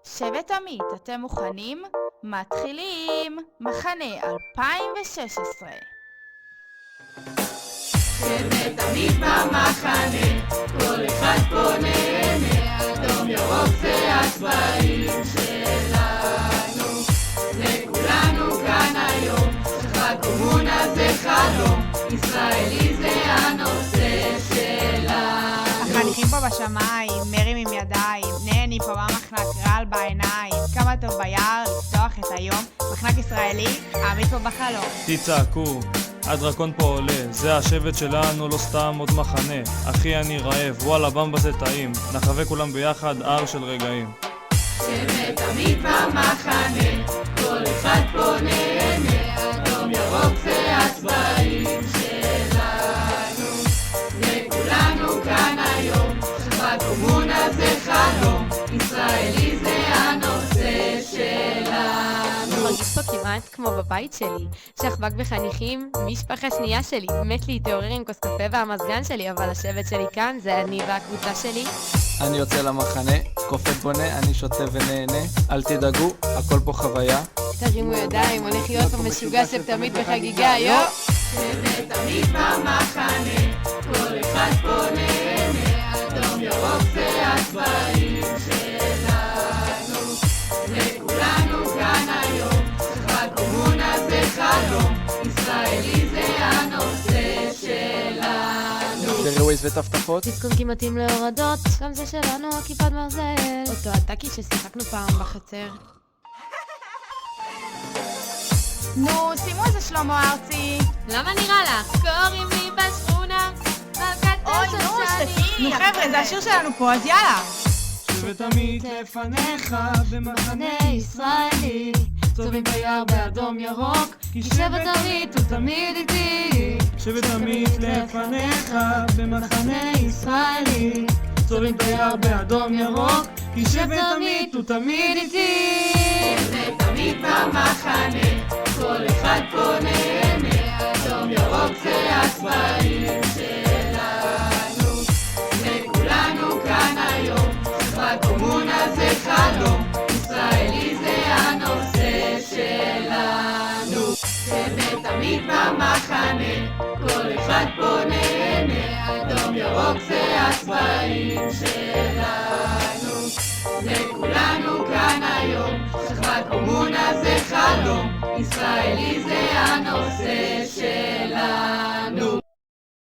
שבט עמית, אתם מוכנים? מתחילים! מחנה 2016. שבט עמית במחנה, כל אחד פה נהנה, אדום ירוק זה הצבעים שלנו. לכולנו כאן היום, שחר קומונה זה חלום, ישראלי זה הנושא שלנו. החניכים פה בשמיים, מרים עם ידיים, נהנים פה במחנק רעל בעיניים. כמה טוב ביער לפתוח את היום, מחנק ישראלי, עמית פה בחלום. תצעקו, הדרקון פה עולה, זה השבט שלנו, לא סתם עוד מחנה. אחי אני רעב, וואלה במבה זה טעים, נחווה כולם ביחד הר של רגעים. שבט עמית במחנה, כל אחד פה נהנה, אדום ירוק זה הצבעים שלנו. לכולנו כאן היום, שחר קומונה זה חלום, ישראלי זה הנושא שלנו. מרגיש פה כמעט כמו בבית שלי, שחבק בחניכים, משפחה שנייה שלי, מת להתעורר עם כוס קפה והמזגן שלי, אבל השבט שלי כאן זה אני והקבוצה שלי. אני יוצא למחנה, קופט בונה, אני שותה ונהנה, אל תדאגו, הכל פה חוויה. תרימו ידיים, הולך להיות פה משוגע שתמיד בחגיגה, יו! שבט עמית במחנה, כל אחד פה נהנה, אדום ירוק זה הצבעים שלנו. לכולנו כאן היום, שחר קומונה זה חלום, ישראלי זה הנושא שלנו. שרוויז וטפטפות, דיסקונקי מתאים להורדות, גם זה שלנו הכיפת ברזל. אותו הטאקי ששיחקנו פעם בחצר. נו, שימו איזה שלמה ארצי. למה נראה לך? קוראים לי בשכונה, מלכת אוי, נו, השושנים. שתפי. נו חבר'ה, זה השיר שלנו פה, אז יאללה. שבט עמית לפניך במחנה ישראלי, צובעים ביער באדום ירוק, כי שבט עמית הוא תמיד איתי. שבט עמית לפניך במחנה ישראלי, צובעים ביער באדום ירוק, כי שבט עמית הוא תמיד איתי. שבט עמית במחנה, כל אחד פה נהנה, אדום ירוק זה הצבעים שלנו. לכולנו כאן היום, שחר קומונה זה חלום, ישראלי זה הנושא שלנו. שבט עמית במחנה, כל אחד פה נהנה, אדום ירוק זה הצבעים שלנו. לכולנו כאן היום, שחר קומונה זה חלום, ישראלי זה הנושא שלנו.